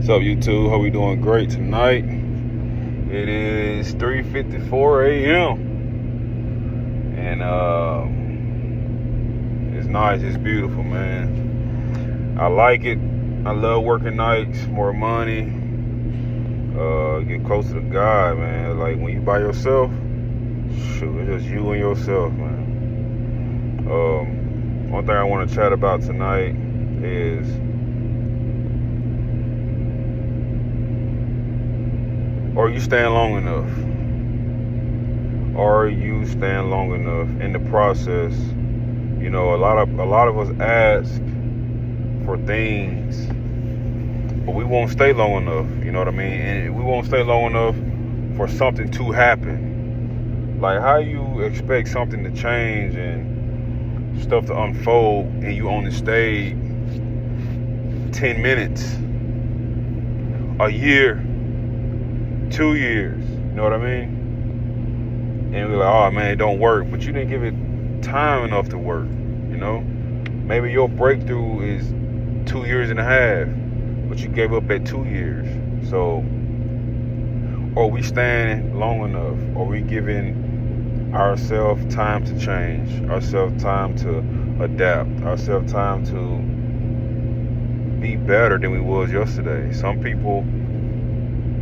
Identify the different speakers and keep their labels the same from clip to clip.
Speaker 1: What's up, YouTube? Hope we doing great tonight. It is 3:54 a.m. and it's nice. It's beautiful, man. I like it. I love working nights. More money. Get closer to God, man. Like when you by yourself, shoot, it's just you and yourself, man. One thing I want to chat about tonight is are you staying long enough? Are you staying long enough in the process? You know, a lot of us ask for things, but we won't stay long enough. You know what I mean? And we won't stay long enough for something to happen. Like, how you expect something to change and stuff to unfold, and you only stayed 10 minutes, a year, 2 years, you know what I mean? And we're like, oh man, it don't work, but you didn't give it time enough to work, you know? Maybe your breakthrough is 2 years and a half, but you gave up at 2 years. So, are we staying long enough? Are we giving ourselves time to change, ourselves time to adapt, ourselves time to be better than we was yesterday? Some people,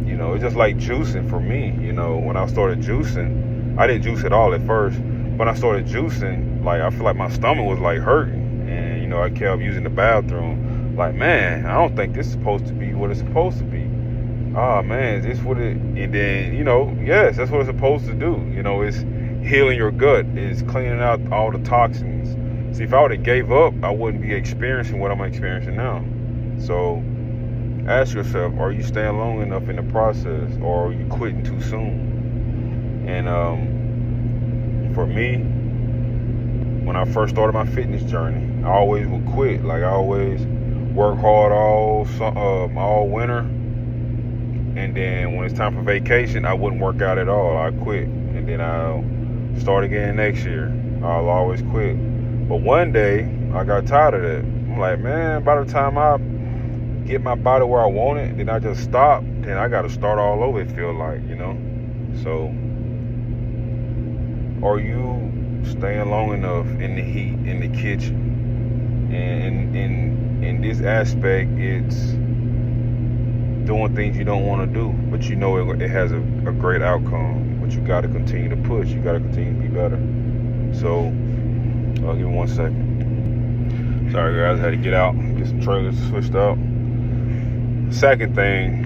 Speaker 1: you know, it's just like juicing for me. You know, when I started juicing, I didn't juice at all at first. When I started juicing, like, I feel like my stomach was like hurting, and you know, I kept using the bathroom. Like, man, I don't think this is supposed to be what it's supposed to be. Oh man, is this what it? And then, you know, yes, that's what it's supposed to do. You know, it's healing your gut, it's cleaning out all the toxins. See, if I would have gave up, I wouldn't be experiencing what I'm experiencing now. So ask yourself, are you staying long enough in the process, or are you quitting too soon? And for me, when I first started my fitness journey, I always would quit. Like, I always work hard all winter, and then when it's time for vacation, I wouldn't work out at all. I quit, and then I'll start again next year. I'll always quit. But one day, I got tired of that. I'm like, man, by the time I get my body where I want it, then I just stop, then I got to start all over, it feel like, you know? So, are you staying long enough in the heat, in the kitchen? And in this aspect, it's doing things you don't want to do, but you know it has a great outcome, but you got to continue to push. You got to continue to be better. So, give me 1 second. Sorry guys, I had to get out, get some trailers switched out. Second thing,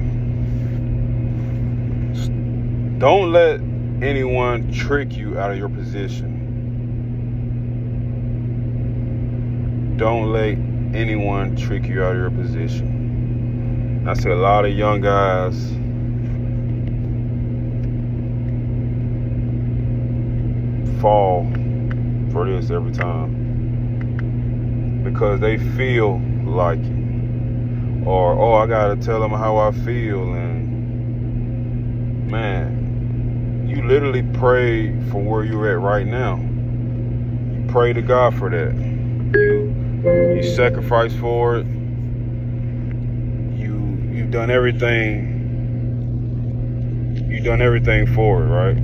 Speaker 1: don't let anyone trick you out of your position. Don't let anyone trick you out of your position. I see a lot of young guys fall for this every time because they feel like it. Or, oh, I gotta tell them how I feel. And man, you literally pray for where you're at right now. You pray to God for that. You sacrifice for it. You've done everything. You've done everything for it, right?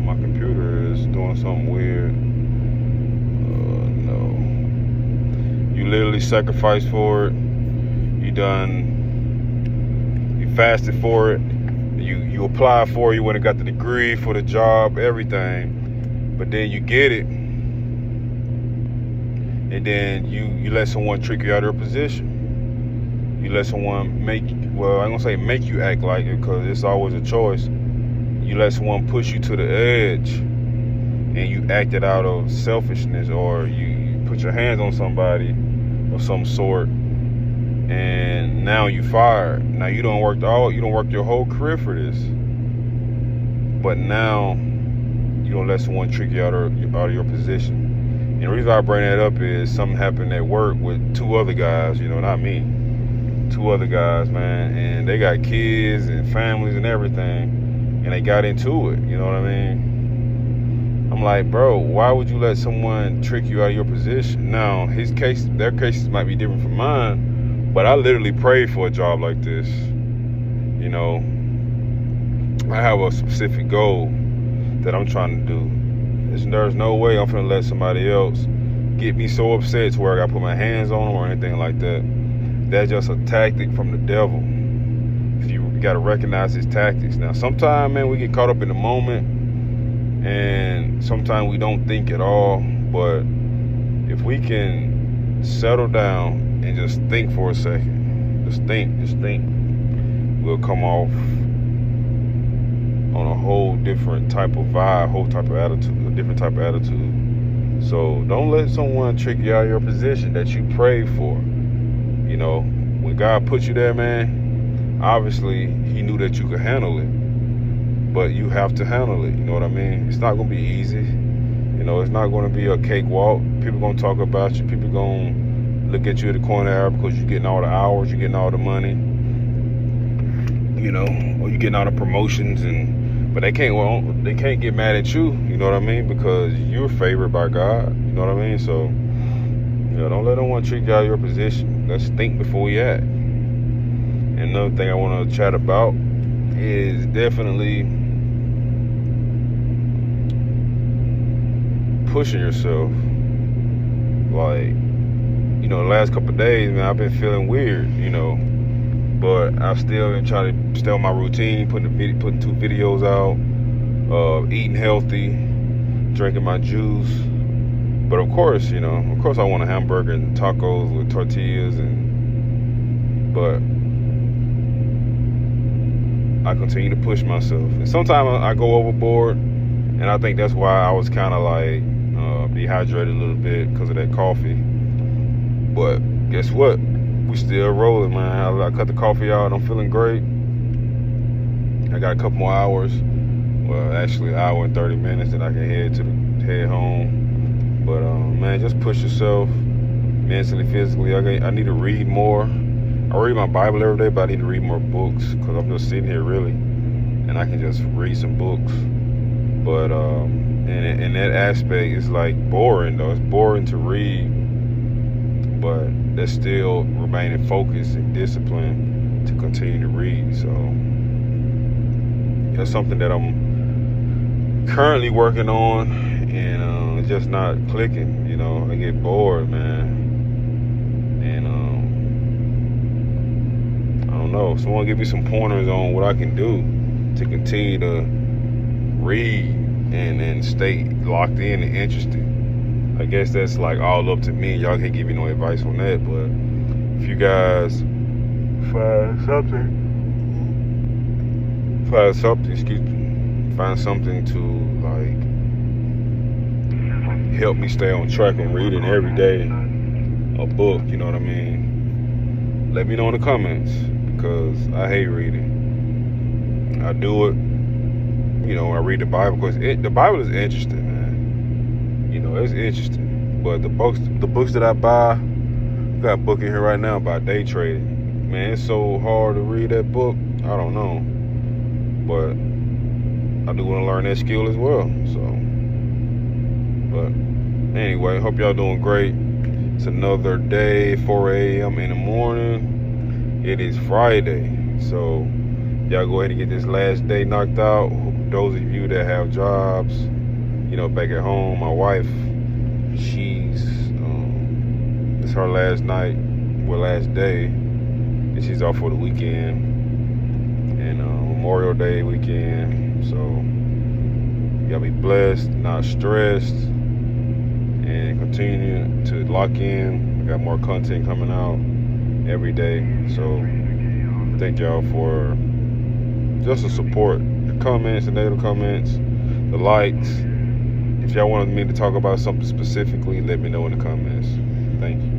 Speaker 1: My computer is doing something weird. No. You literally sacrificed for it. You fasted for it. You applied for it. You went and got the degree for the job, everything. But then you get it, and then you let someone trick you out of your position. You let someone I'm gonna say make you act like it, because it's always a choice. You let someone push you to the edge, and you acted out of selfishness, or you put your hands on somebody of some sort, and now you fired. Now you don't work your whole career for this, but now you don't let someone trick you out of your position. And the reason I bring that up is something happened at work with 2 other guys, you know, not me. 2 other guys, man, and they got kids and families and everything. and they got into it. You know what I mean? I'm like, bro, why would you let someone trick you out of your position? Now, their cases might be different from mine, but I literally prayed for a job like this. You know, I have a specific goal that I'm trying to do. There's no way I'm finna let somebody else get me so upset to where I gotta put my hands on them or anything like that. That's just a tactic from the devil. You gotta recognize his tactics. Now, sometimes, man, we get caught up in the moment, and sometimes we don't think at all. But if we can settle down and just think for a second, just think, we'll come off on a whole different type of vibe, whole type of attitude, a different type of attitude. So don't let someone trick you out of your position that you prayed for. You know, when God put you there, man, obviously he knew that you could handle it, but you have to handle it. You know what I mean? It's not going to be easy. You know, it's not going to be a cakewalk. People going to talk about you. People going to look at you at the corner hour because you're getting all the hours, you're getting all the money, you know, or you're getting all the promotions, but they can't get mad at you, you know what I mean? Because you're favored by God, you know what I mean? So, you know, don't let no one trick you out of your position. Let's think before you act. And another thing I want to chat about is definitely pushing yourself. Like, you know, the last couple of days, man, I've been feeling weird, you know, but I still been trying to stay on my routine, putting 2 videos out, eating healthy, drinking my juice. But of course, you know, I want a hamburger and tacos with tortillas, but I continue to push myself. And sometimes I go overboard, and I think that's why I was kind of like dehydrated a little bit because of that coffee. But guess what? We still rolling, man. I cut the coffee out. I'm feeling great. I got a couple more hours. Well, actually, an hour and 30 minutes that I can head home. But man, just push yourself mentally, physically. I need to read more. I read my Bible every day, but I need to read more books because I'm just sitting here really, and I can just read some books. But in that aspect, it's like boring though. It's boring to read, but that's still remaining focused and disciplined to continue to read. So that's something that I'm currently working on, and it's just not clicking. You know, I get bored, man, and I don't know. Someone give me some pointers on what I can do to continue to read and stay locked in and interested. I guess that's like all up to me. Y'all can't give me no advice on that, but if you guys find something to like help me stay on track and reading every day a book, you know what I mean? Let me know in the comments, because I hate reading. I do it, you know, I read the Bible because the Bible is interesting, man. You know, it's interesting. But the books that I buy, I got a book in here right now about day trading. Man, it's so hard to read that book. I don't know. But I do want to learn that skill as well. So, but anyway, hope y'all doing great. It's another day, 4 a.m. in the morning. It is Friday. So y'all go ahead and get this last day knocked out. Those of you that have jobs, you know, back at home, my wife, it's her last day, and she's off for the weekend, and Memorial Day weekend. So you gotta be blessed, not stressed, and continue to lock in. We got more content coming out every day. So thank y'all for just the support, the comments, the negative comments, the likes. If y'all wanted me to talk about something specifically, let me know in the comments. Thank you.